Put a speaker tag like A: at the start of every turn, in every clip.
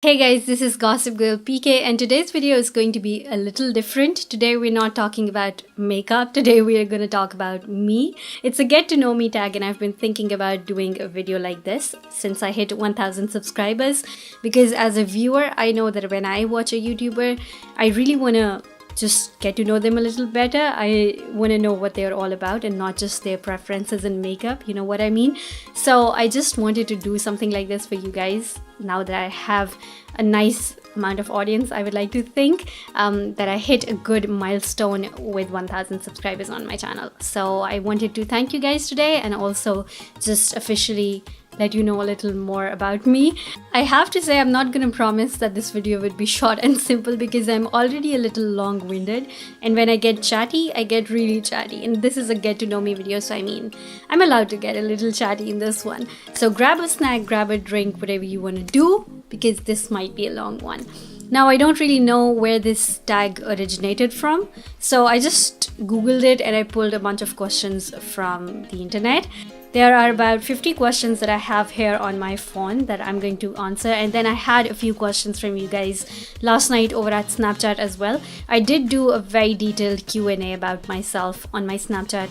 A: Hey guys, this is Gossip Girl PK and today's video is going to be a little different. Today we're not talking about makeup, today we are going to talk about me. It's a get to know me tag and I've been thinking about doing a video like this since I hit 1000 subscribers because as a viewer I know that when I watch a YouTuber, I really want to just get to know them a little better. I want to know what they're all about and not just their preferences in makeup, you know what I mean? So I just wanted to do something like this for you guys. Now that I have a nice amount of audience, I would like to think that I hit a good milestone with 1000 subscribers on my channel. So I wanted to thank you guys today and also just officially let you know a little more about me. I have to say I'm not gonna promise that this video would be short and simple because I'm already a little long-winded, and when I get chatty, I get really chatty, and this is a get to know me video, so I mean I'm allowed to get a little chatty in this one. So grab a snack, grab a drink, whatever you want to do, because this might be a long one. Now I don't really know where this tag originated from, so I just googled it and I pulled a bunch of questions from the internet. There are about 50 questions that I have here on my phone that I'm going to answer, and then I had a few questions from you guys last night over at Snapchat as well. I did do a very detailed Q&A about myself on my Snapchat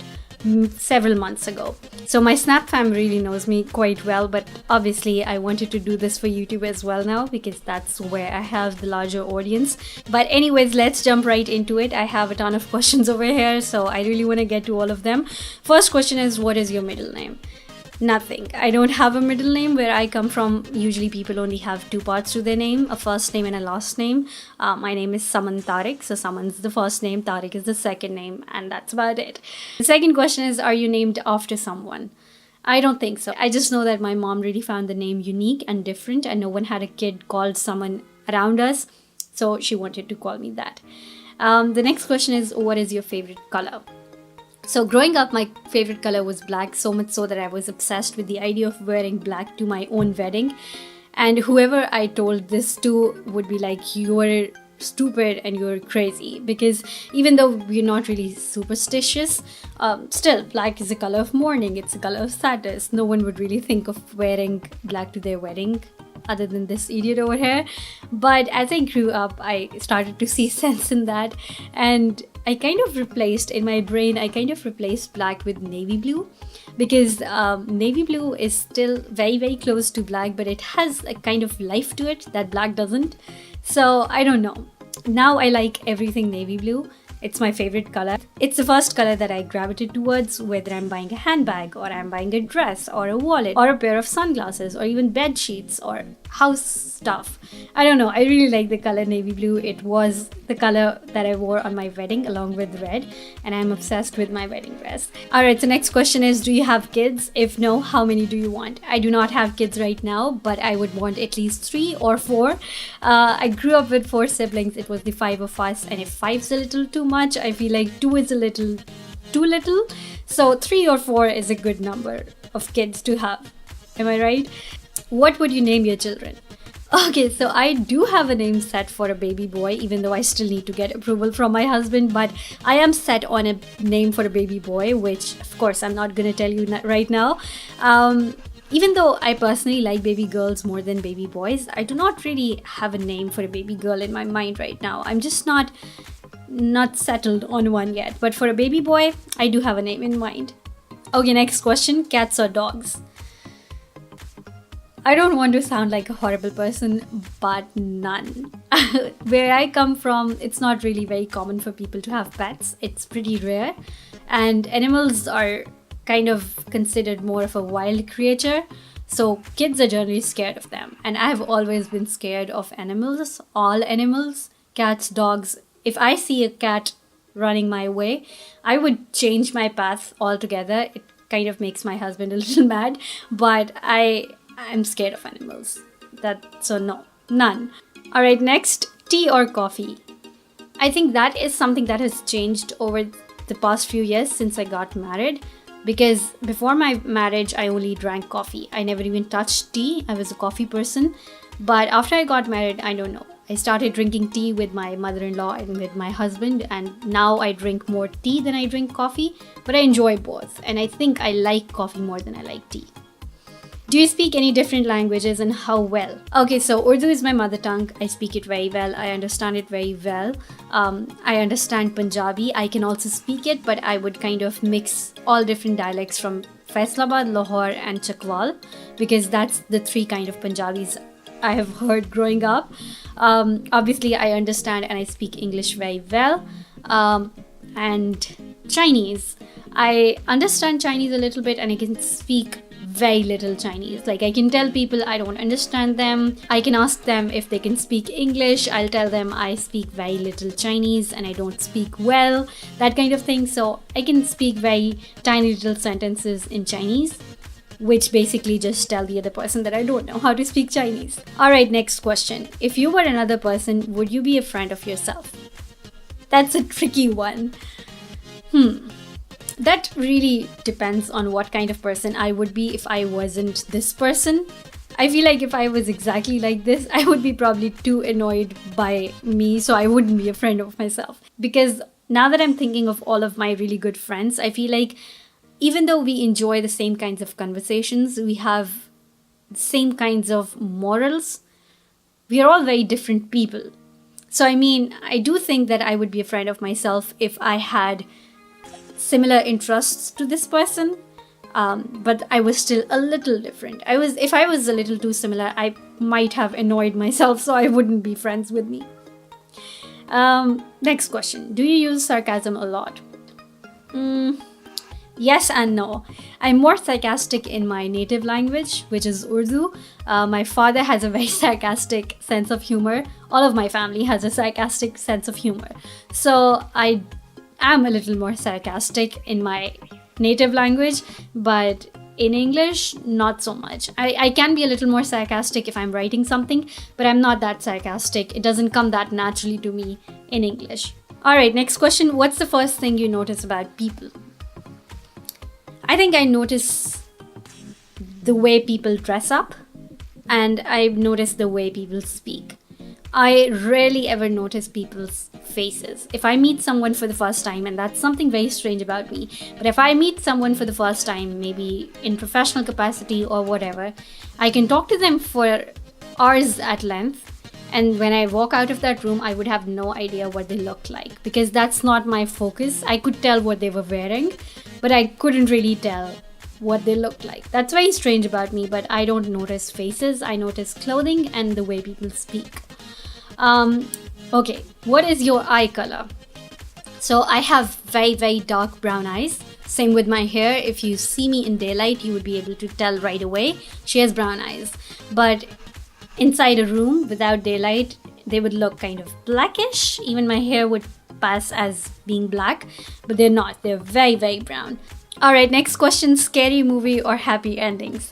A: several months ago. So my Snap fam really knows me quite well, but obviously I wanted to do this for YouTube as well now because that's where I have the larger audience. But anyways, let's jump right into it. I have a ton of questions over here, so I really want to get to all of them. First question is, what is your middle name? Nothing. I don't have a middle name. Where I come from, usually people only have two parts to their name, a first name and a last name. My name is Saman Tariq, so Saman's the first name, Tariq is the second name, and that's about it. The second question is, are you named after someone? I don't think so. I just know that my mom really found the name unique and different, and no one had a kid called someone around us, so she wanted to call me that. The next question is, what is your favorite color? So growing up, my favorite color was black, so much so that I was obsessed with the idea of wearing black to my own wedding. And whoever I told this to would be like, you're stupid and you're crazy. Because even though we're not really superstitious, still black is a color of mourning, it's a color of sadness. No one would really think of wearing black to their wedding other than this idiot over here. But as I grew up, I started to see sense in that, and I kind of replaced, in my brain, I kind of replaced black with navy blue, because navy blue is still very, very close to black, but it has a kind of life to it that black doesn't. So I don't know. Now I like everything navy blue. It's my favorite color. It's the first color that I gravitate towards, whether I'm buying a handbag or I'm buying a dress or a wallet or a pair of sunglasses or even bed sheets or house stuff. I don't know. I really like the color navy blue. It was the color that I wore on my wedding along with red, and I'm obsessed with my wedding dress. Alright, so next question is, do you have kids? If no, how many do you want? I do not have kids right now, but I would want at least 3 or 4. I grew up with 4 siblings. It was the 5 of us, and if 5's a little too much, I feel like 2 is a little too little. So 3 or 4 is a good number of kids to have. Am I right? What would you name your children? Okay, so I do have a name set for a baby boy, even though I still need to get approval from my husband, but I am set on a name for a baby boy, which of course I'm not gonna tell you right now. Even though I personally like baby girls more than baby boys, I do not really have a name for a baby girl in my mind right now. I'm just not settled on one yet, but for a baby boy, I do have a name in mind. Okay, next question, cats or dogs? I don't want to sound like a horrible person, but none. Where I come from, it's not really very common for people to have pets. It's pretty rare, and animals are kind of considered more of a wild creature, so kids are generally scared of them. And I have always been scared of animals, all animals, cats, dogs. If I see a cat running my way, I would change my path altogether. It kind of makes my husband a little mad, but I'm scared of animals. So no, none. Alright, next, tea or coffee? I think that is something that has changed over the past few years since I got married, because before my marriage I only drank coffee. I never even touched tea. I was a coffee person. But after I got married, I don't know, I started drinking tea with my mother-in-law and with my husband, and now I drink more tea than I drink coffee, but I enjoy both, and I think I like coffee more than I like tea. Do you speak any different languages and how well? Okay, so Urdu is my mother tongue. I speak it very well. I understand it very well. I understand Punjabi. I can also speak it, but I would kind of mix all different dialects from Faisalabad, Lahore, and Chakwal, because that's the three kind of Punjabis I have heard growing up. Obviously, I understand and I speak English very well. And Chinese. I understand Chinese a little bit and I can speak very little Chinese. Like, I can tell people I don't understand them. I can ask them if they can speak English. I'll tell them I speak very little Chinese and I don't speak well, that kind of thing. So I can speak very tiny little sentences in Chinese, which basically just tell the other person that I don't know how to speak Chinese. All right, next question. If you were another person, would you be a friend of yourself? That's a tricky one. That really depends on what kind of person I would be if I wasn't this person. I feel like if I was exactly like this, I would be probably too annoyed by me, so I wouldn't be a friend of myself. Because now that I'm thinking of all of my really good friends, I feel like even though we enjoy the same kinds of conversations, we have the same kinds of morals, we are all very different people. So I mean, I do think that I would be a friend of myself if I had similar interests to this person, but I was still a little different. If I was a little too similar, I might have annoyed myself, so I wouldn't be friends with me. Next question. Do you use sarcasm a lot? Yes and no. I'm more sarcastic in my native language, which is Urdu. My father has a very sarcastic sense of humor. All of my family has a sarcastic sense of humor. So I am a little more sarcastic in my native language, but in English, not so much. I can be a little more sarcastic if I'm writing something, but I'm not that sarcastic. It doesn't come that naturally to me in English. All right, next question. What's the first thing you notice about people? I think I notice the way people dress up, and I've noticed the way people speak. I rarely ever notice people's faces. If I meet someone for the first time, and that's something very strange about me, but if I meet someone for the first time, maybe in professional capacity or whatever, I can talk to them for hours at length, and when I walk out of that room, I would have no idea what they look like, because that's not my focus. I could tell what they were wearing, but I couldn't really tell what they looked like. That's very strange about me, but I don't notice faces. I notice clothing and the way people speak. Okay, what is your eye color? So I have very, very dark brown eyes. Same with my hair. If you see me in daylight, you would be able to tell right away. She has brown eyes. But inside a room without daylight, they would look kind of blackish. Even my hair would pass as being black, but they're not. They're very, very brown. All right, next question. Scary movie or happy endings?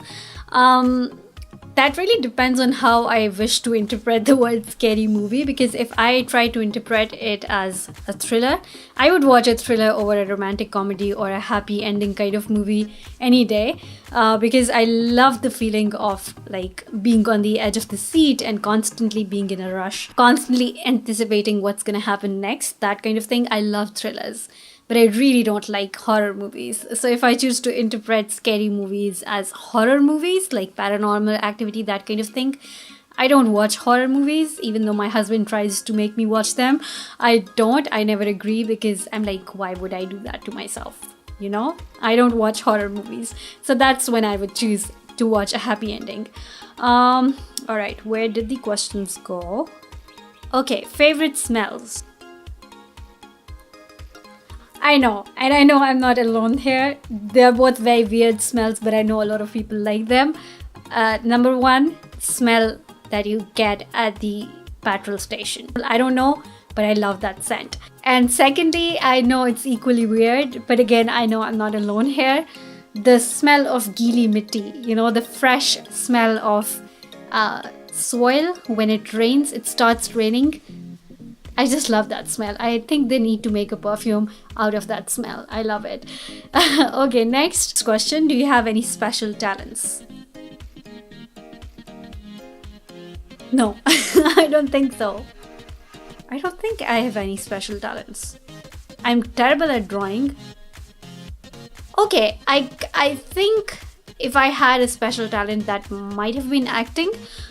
A: That really depends on how I wish to interpret the word scary movie, because if I try to interpret it as a thriller, I would watch a thriller over a romantic comedy or a happy ending kind of movie any day, because I love the feeling of like being on the edge of the seat and constantly being in a rush, constantly anticipating what's gonna happen next, that kind of thing. I love thrillers. But I really don't like horror movies. So if I choose to interpret scary movies as horror movies, like Paranormal Activity, that kind of thing, I don't watch horror movies, even though my husband tries to make me watch them. I never agree, because I'm like, why would I do that to myself? You know? I don't watch horror movies. So that's when I would choose to watch a happy ending. All right, where did the questions go? Okay, favorite smells. I know, and I know I'm not alone here. They're both very weird smells, but I know a lot of people like them. Number one, smell that you get at the petrol station. I don't know, but I love that scent. And secondly, I know it's equally weird, but again, I know I'm not alone here. The smell of gili mitti, you know, the fresh smell of soil when it rains, it starts raining. I just love that smell. I think they need to make a perfume out of that smell. I love it. Okay, next question. Do you have any special talents? No, I don't think so. I don't think I have any special talents. I'm terrible at drawing. Okay, I think if I had a special talent, that might have been acting,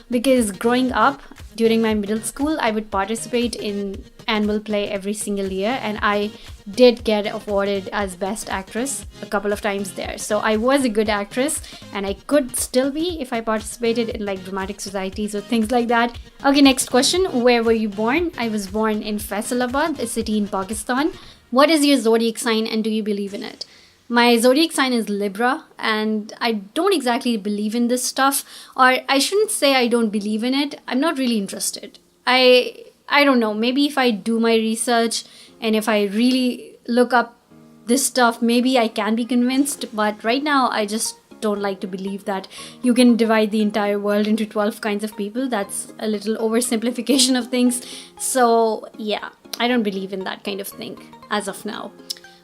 A: because growing up during my middle school, I would participate in annual play every single year, and I did get awarded as best actress a couple of times there. So I was a good actress, and I could still be if I participated in like dramatic societies or things like that. Okay, next question. Where were you born? I was born in Faisalabad, a city in Pakistan. What is your zodiac sign and do you believe in it? My zodiac sign is Libra, and I don't exactly believe in this stuff, or I shouldn't say I don't believe in it. I'm not really interested. I don't know, maybe if I do my research and if I really look up this stuff, maybe I can be convinced, but right now I just don't like to believe that you can divide the entire world into 12 kinds of people. That's a little oversimplification of things. So yeah, I don't believe in that kind of thing as of now.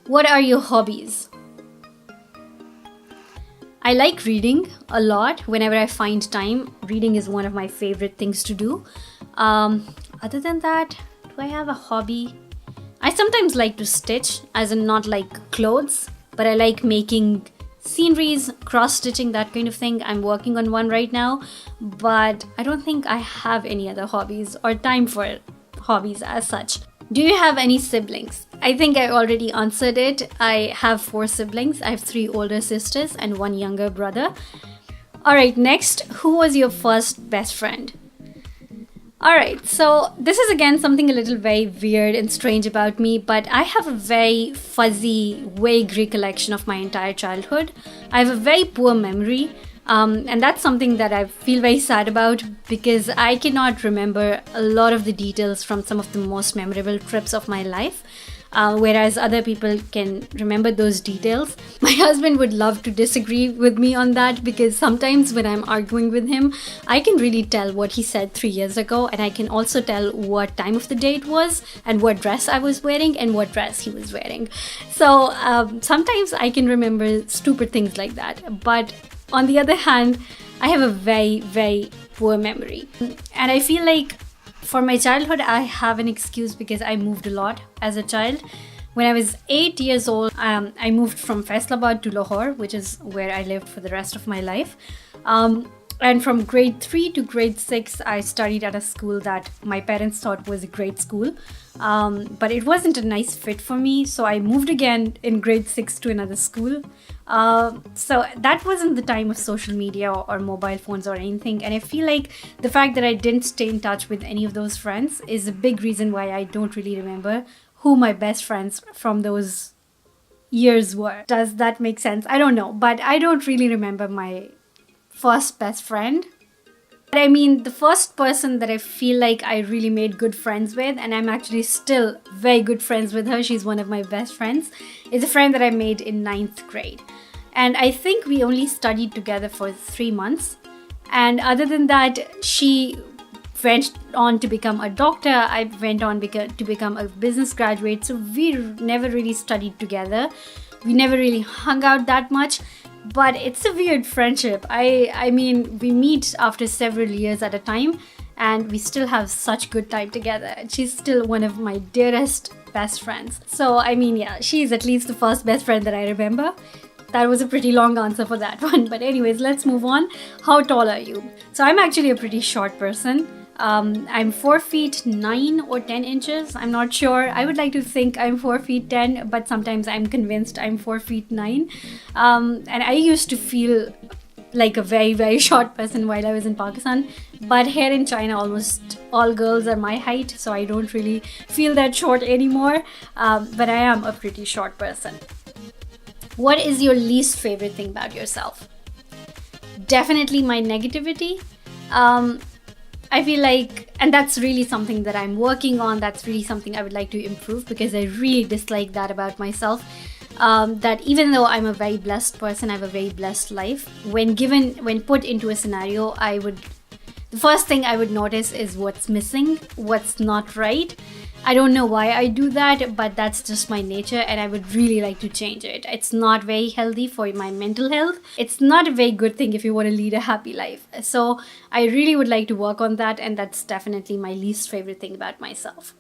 A: What are your hobbies? I like reading a lot. Whenever I find time, reading is one of my favorite things to do. Other than that, do I have a hobby? I sometimes like to stitch, as in not like clothes, but I like making sceneries, cross-stitching, that kind of thing. I'm working on one right now, but I don't think I have any other hobbies or time for hobbies as such. Do you have any siblings? I think I already answered it. I have 4 siblings. I have 3 older sisters and 1 younger brother. Alright, next, who was your first best friend? Alright, so this is again something a little very weird and strange about me, but I have a very fuzzy, vague recollection of my entire childhood. I have a very poor memory. And that's something that I feel very sad about, because I cannot remember a lot of the details from some of the most memorable trips of my life, whereas other people can remember those details. My husband would love to disagree with me on that, because sometimes when I'm arguing with him, I can really tell what he said 3 years ago, and I can also tell what time of the day it was and what dress I was wearing and what dress he was wearing. So sometimes I can remember stupid things like that, but on the other hand, I have a very, very poor memory. And I feel like for my childhood, I have an excuse because I moved a lot as a child. When I was 8 years old, I moved from Faisalabad to Lahore, which is where I lived for the rest of my life. And from grade 3 to grade 6, I studied at a school that my parents thought was a great school. But it wasn't a nice fit for me, so I moved again in grade 6 to another school. So that wasn't the time of social media or mobile phones or anything, and I feel like the fact that I didn't stay in touch with any of those friends is a big reason why I don't really remember who my best friends from those years were. Does that make sense? I don't know, but I don't really remember my first best friend. But I mean, the first person that I feel like I really made good friends with, and I'm actually still very good friends with her, she's one of my best friends, is a friend that I made in 9th grade. And I think we only studied together for 3 months. And other than that, she went on to become a doctor. I went on to become a business graduate. So we never really studied together. We never really hung out that much. But it's a weird friendship. I mean, we meet after several years at a time, and we still have such good time together. She's still one of my dearest best friends. So, I mean, yeah, she's at least the first best friend that I remember. That was a pretty long answer for that one. But anyways, let's move on. How tall are you? So I'm actually a pretty short person. I'm 4 feet 9 or 10 inches. I'm not sure. I would like to think I'm 4 feet 10, but sometimes I'm convinced I'm 4 feet 9. And I used to feel like a very, very short person while I was in Pakistan. But here in China, almost all girls are my height, so I don't really feel that short anymore. But I am a pretty short person. What is your least favorite thing about yourself? Definitely my negativity. I feel like, and that's really something that I'm working on, that's really something I would like to improve, because I really dislike that about myself. That even though I'm a very blessed person, I have a very blessed life, when put into a scenario, the first thing I would notice is what's missing, what's not right. I don't know why I do that, but that's just my nature, and I would really like to change it. It's not very healthy for my mental health. It's not a very good thing if you want to lead a happy life. So I really would like to work on that, and that's definitely my least favorite thing about myself.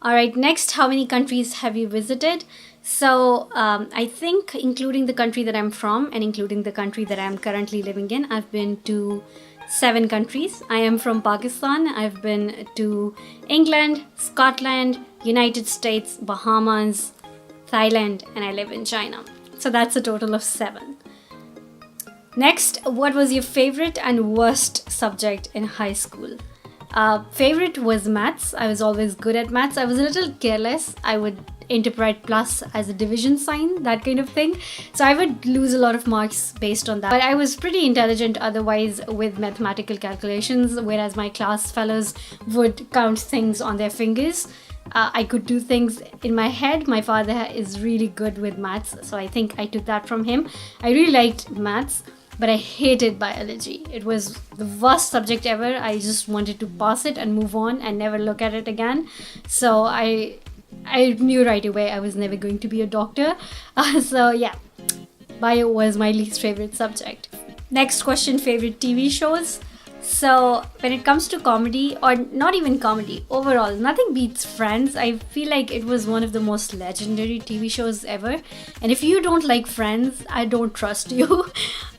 A: Alright, next, how many countries have you visited? So I think, including the country that I'm from and including the country that I'm currently living in, I've been to 7 countries. I am from Pakistan. I've been to England, Scotland, United States, Bahamas, Thailand, and I live in China. So that's a total of 7. Next, what was your favorite and worst subject in high school? Favorite was maths. I was always good at maths. I was a little careless. I would interpret plus as a division sign, that kind of thing. So I would lose a lot of marks based on that. But I was pretty intelligent otherwise with mathematical calculations, whereas my class fellows would count things on their fingers. I could do things in my head. My father is really good with maths, so I think I took that from him. I really liked maths, but I hated biology. It was the worst subject ever. I just wanted to pass it and move on and never look at it again. So I knew right away I was never going to be a doctor. So yeah, bio was my least favorite subject. Next question, favorite TV shows. So when it comes to comedy, or not even comedy, overall, nothing beats Friends. I feel like it was one of the most legendary TV shows ever. And if you don't like Friends, I don't trust you.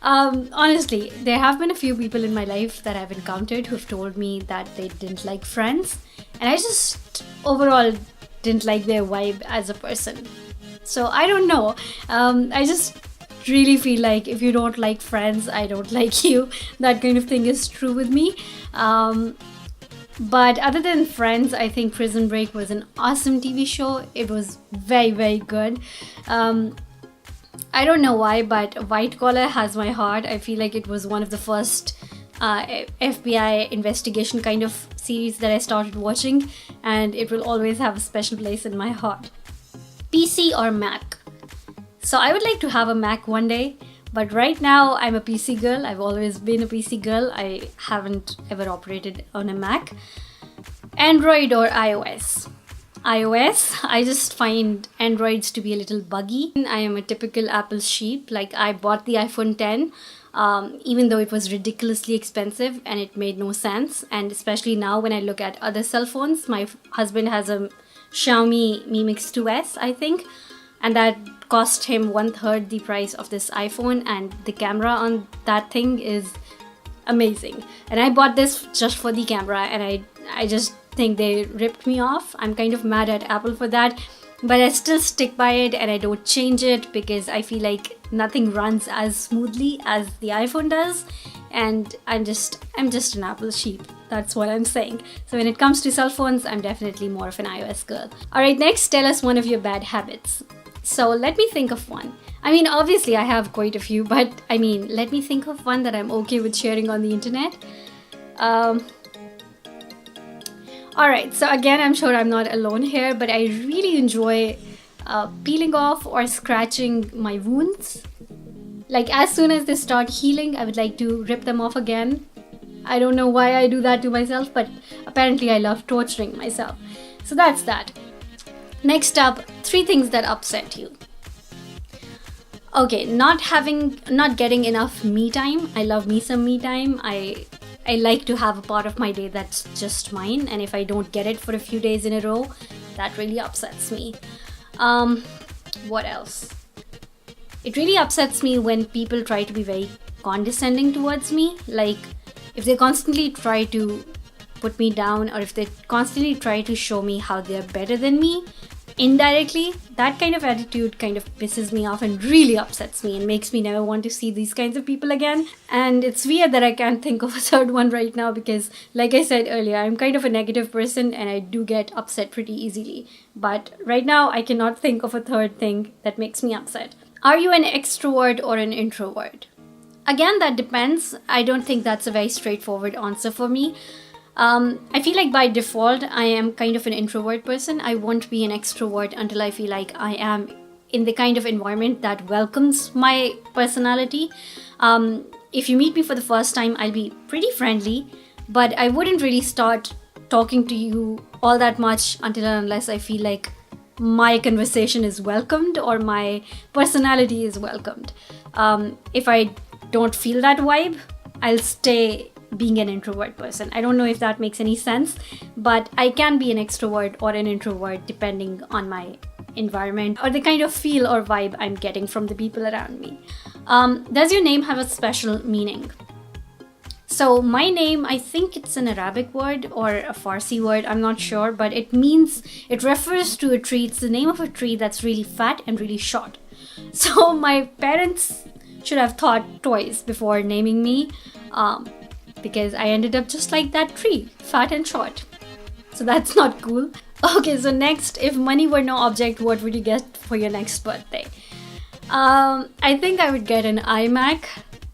A: Honestly, there have been a few people in my life that I've encountered who've told me that they didn't like Friends. And I just overall didn't like their vibe as a person. So I don't know. I just really feel like if you don't like Friends, I don't like you. That kind of thing is true with me. But other than Friends, I think Prison Break was an awesome TV show. It was very, very good. I don't know why, but White Collar has my heart. I feel like it was one of the first FBI investigation kind of series that I started watching, and it will always have a special place in my heart. PC or Mac? So I would like to have a Mac one day, but right now I'm a PC girl. I've always been a PC girl. I haven't ever operated on a Mac. Android or iOS? iOS. I just find Androids to be a little buggy. I am a typical Apple sheep. Like, I bought the iPhone 10 even though it was ridiculously expensive and it made no sense. And especially now when I look at other cell phones, my husband has a Xiaomi Mi Mix 2S, I think, and that cost him 1/3 the price of this iPhone, and the camera on that thing is amazing. And I bought this just for the camera, and I just think they ripped me off. I'm kind of mad at Apple for that, but I still stick by it and I don't change it because I feel like nothing runs as smoothly as the iPhone does, and I'm just an Apple sheep. That's what I'm saying. So when it comes to cell phones, I'm definitely more of an iOS girl. Alright, next, tell us one of your bad habits. So let me think of one. I mean, obviously I have quite a few, but I mean, let me think of one that I'm okay with sharing on the internet. Alright, so again, I'm sure I'm not alone here, but I really enjoy peeling off or scratching my wounds. Like, as soon as they start healing, I would like to rip them off again. I don't know why I do that to myself, but apparently I love torturing myself. So that's that. Next up, 3 things that upset you. Okay, not getting enough me time. I love me some me time. I like to have a part of my day that's just mine, and if I don't get it for a few days in a row, that really upsets me. What else? It really upsets me when people try to be very condescending towards me. Like, if they constantly try to put me down, or if they constantly try to show me how they're better than me, indirectly, that kind of attitude kind of pisses me off and really upsets me and makes me never want to see these kinds of people again. And it's weird that I can't think of a third one right now because, like I said earlier, I'm kind of a negative person and I do get upset pretty easily. But right now, I cannot think of a third thing that makes me upset. Are you an extrovert or an introvert? Again, that depends. I don't think that's a very straightforward answer for me. I feel like by default, I am kind of an introvert person. I won't be an extrovert until I feel like I am in the kind of environment that welcomes my personality. If you meet me for the first time, I'll be pretty friendly, but I wouldn't really start talking to you all that much until and unless I feel like my conversation is welcomed or my personality is welcomed. If I don't feel that vibe, I'll stay being an introvert person. I don't know if that makes any sense, but I can be an extrovert or an introvert depending on my environment or the kind of feel or vibe I'm getting from the people around me. Does your name have a special meaning? So my name, I think it's an Arabic word or a Farsi word, I'm not sure, but it refers to a tree. It's the name of a tree that's really fat and really short. So my parents should have thought twice before naming me, because I ended up just like that tree, fat and short. So that's not cool. Okay, so next, if money were no object, what would you get for your next birthday? I think I would get an iMac,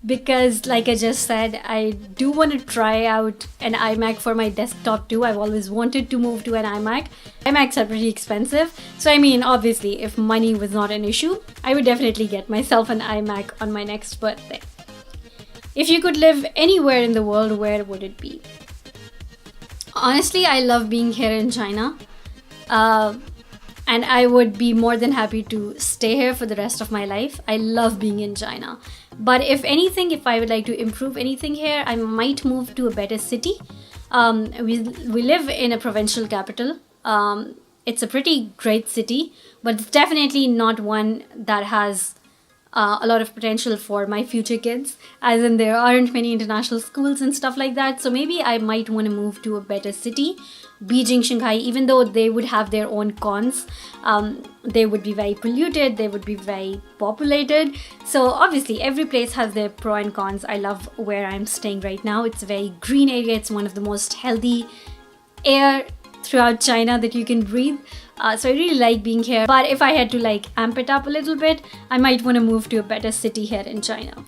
A: because like I just said, I do want to try out an iMac for my desktop too. I've always wanted to move to an iMac. iMacs are pretty expensive. So I mean, obviously, if money was not an issue, I would definitely get myself an iMac on my next birthday. If you could live anywhere in the world, where would it be? Honestly, I love being here in China. And I would be more than happy to stay here for the rest of my life. I love being in China. But if anything, if I would like to improve anything here, I might move to a better city. We live in a provincial capital. It's a pretty great city, but it's definitely not one that has a lot of potential for my future kids, as in there aren't many international schools and stuff like that. So maybe I might want to move to a better city. Beijing, Shanghai, even though they would have their own cons, they would be very polluted, they would be very populated. So obviously every place has their pro and cons. I love where I'm staying right now. It's a very green area. It's one of the most healthy air throughout China that you can breathe. So I really like being here. But if I had to like amp it up a little bit, I might want to move to a better city here in China.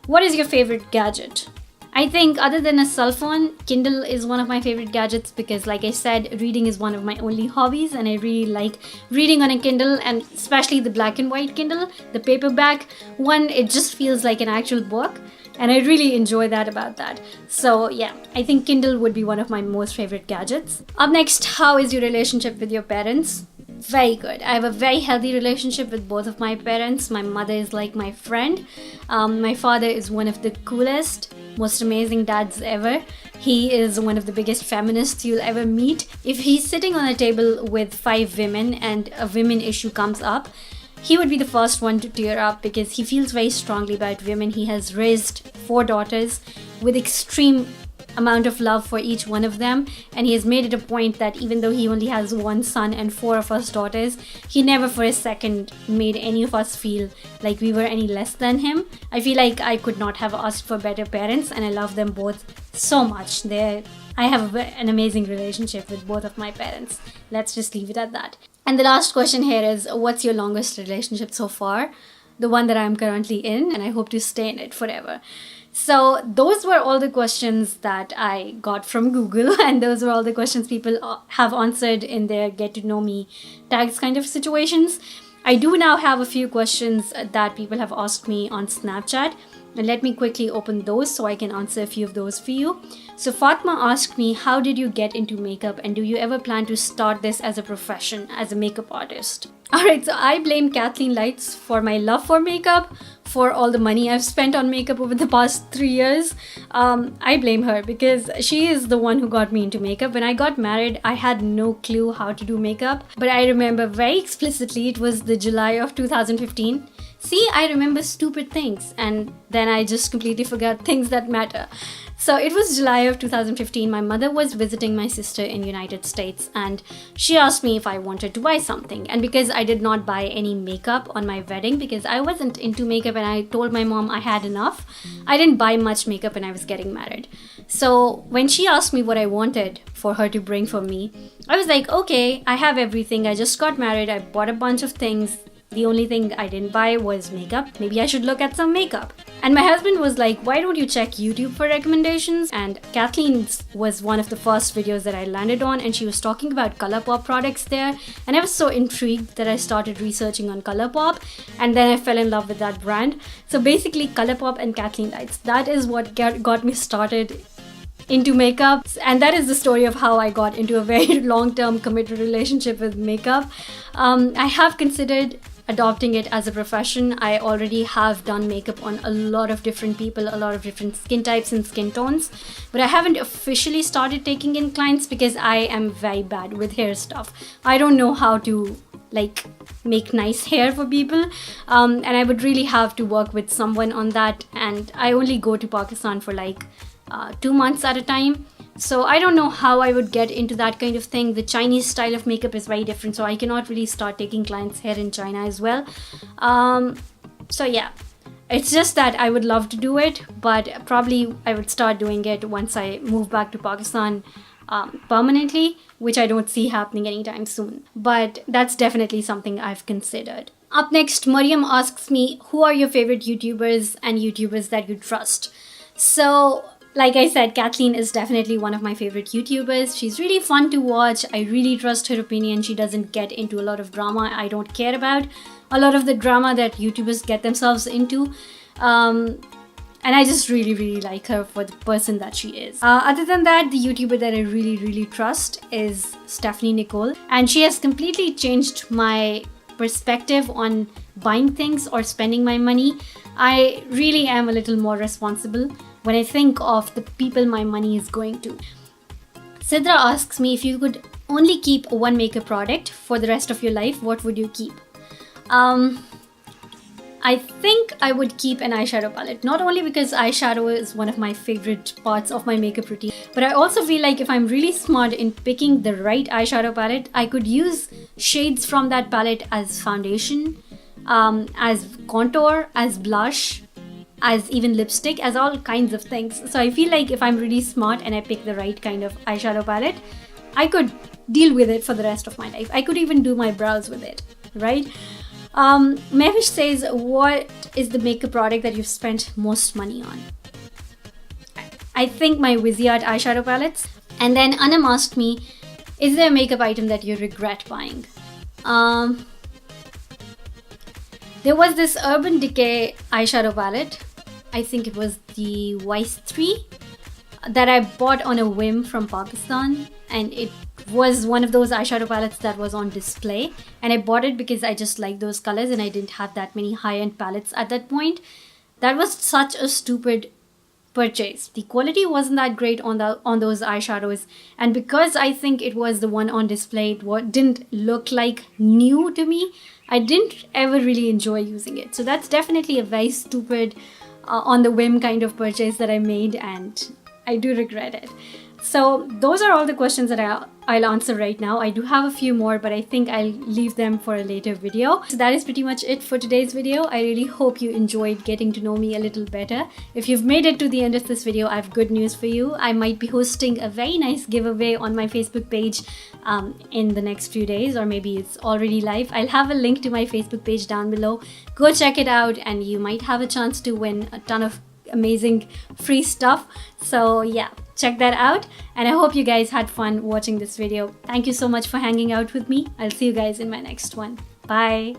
A: What is your favorite gadget? I think other than a cell phone, Kindle is one of my favorite gadgets because like I said, reading is one of my only hobbies and I really like reading on a Kindle, and especially the black and white Kindle, the paperback one. It just feels like an actual book and I really enjoy that about that. So yeah, I think Kindle would be one of my most favorite gadgets. Up next, how is your relationship with your parents? Very good. I have a very healthy relationship with both of my parents. My mother is like my friend. My father is one of the coolest, most amazing dads ever. He is one of the biggest feminists you'll ever meet. If he's sitting on a table with 5 women and a women issue comes up, he would be the first one to tear up because he feels very strongly about women. He has raised 4 daughters with extreme amount of love for each one of them, and he has made it a point that even though he only has 1 son and 4 of us daughters, he never for a second made any of us feel like we were any less than him. I feel like I could not have asked for better parents, and I love them both so much. I have an amazing relationship with both of my parents. Let's just leave it at that. And the last question here is, what's your longest relationship so far? The one that I'm currently in, and I hope to stay in it forever. So those were all the questions that I got from Google, and those were all the questions people have answered in their get to know me tags kind of situations. I do now have a few questions that people have asked me on Snapchat, and let me quickly open those so I can answer a few of those for you. So Fatma asked me, how did you get into makeup, and do you ever plan to start this as a profession, as a makeup artist? Alright, so I blame Kathleen Lights for my love for makeup, for all the money I've spent on makeup over the past 3 years. I blame her because she is the one who got me into makeup. When I got married, I had no clue how to do makeup, but I remember very explicitly it was the July of 2015. See, I remember stupid things and then I just completely forgot things that matter. So it was July of 2015. My mother was visiting my sister in United States and she asked me if I wanted to buy something. And because I did not buy any makeup on my wedding because I wasn't into makeup and I told my mom I had enough, I didn't buy much makeup when I was getting married. So when she asked me what I wanted for her to bring for me, I was like, okay, I have everything. I just got married. I bought a bunch of things. The only thing I didn't buy was makeup. Maybe I should look at some makeup. And my husband was like, why don't you check YouTube for recommendations? And Kathleen's was one of the first videos that I landed on, and she was talking about Colourpop products there. And I was so intrigued that I started researching on Colourpop, and then I fell in love with that brand. So basically Colourpop and Kathleen Lights, that is what got me started into makeup, and that is the story of how I got into a very long-term committed relationship with makeup. I have considered adopting it as a profession. I already have done makeup on a lot of different people, a lot of different skin types and skin tones, but I haven't officially started taking in clients because I am very bad with hair stuff. I don't know how to like make nice hair for people, and I would really have to work with someone on that, and I only go to Pakistan for like 2 months at a time. So I don't know how I would get into that kind of thing. The Chinese style of makeup is very different, so I cannot really start taking clients' hair in China as well. So yeah, it's just that I would love to do it, but probably I would start doing it once I move back to Pakistan permanently, which I don't see happening anytime soon. But that's definitely something I've considered. Up next, Mariam asks me, who are your favorite YouTubers and YouTubers that you trust? So, like I said, Kathleen is definitely one of my favorite YouTubers. She's really fun to watch. I really trust her opinion. She doesn't get into a lot of drama I don't care about. A lot of the drama that YouTubers get themselves into. And I just really like her for the person that she is. Other than that, the YouTuber that I really trust is Stephanie Nicole. And she has completely changed my perspective on buying things or spending my money. I really am a little more responsible when I think of the people my money is going to. Sidra asks me, if you could only keep one makeup product for the rest of your life, what would you keep? I think I would keep an eyeshadow palette, not only because eyeshadow is one of my favorite parts of my makeup routine, but I also feel like if I'm really smart in picking the right eyeshadow palette, I could use shades from that palette as foundation, as contour, as blush, as even lipstick, as all kinds of things. So I feel like if I'm really smart and I pick the right kind of eyeshadow palette, I could deal with it for the rest of my life. I could even do my brows with it, right? Mavish says, what is the makeup product that you've spent most money on? I think my Viseart eyeshadow palettes. And then Anam asked me, is there a makeup item that you regret buying? There was this Urban Decay eyeshadow palette. I think it was the Vice 3 that I bought on a whim from Pakistan, and it was one of those eyeshadow palettes that was on display, and I bought it because I just like those colors and I didn't have that many high-end palettes at that point. That was such a stupid purchase. The quality wasn't that great on those eyeshadows, and because I think it was the one on display, it didn't look like new to me. I didn't ever really enjoy using it. So that's definitely a very stupid on the whim kind of purchase that I made, and I do regret it. So those are all the questions that I'll answer right now. I do have a few more, but I think I'll leave them for a later video. So that is pretty much it for today's video. I really hope you enjoyed getting to know me a little better. If you've made it to the end of this video, I have good news for you. I might be hosting a very nice giveaway on my Facebook page in the next few days, or maybe it's already live. I'll have a link to my Facebook page down below. Go check it out and you might have a chance to win a ton of amazing free stuff. So yeah, check that out, and I hope you guys had fun watching this video. Thank you so much for hanging out with me. I'll see you guys in my next one. Bye.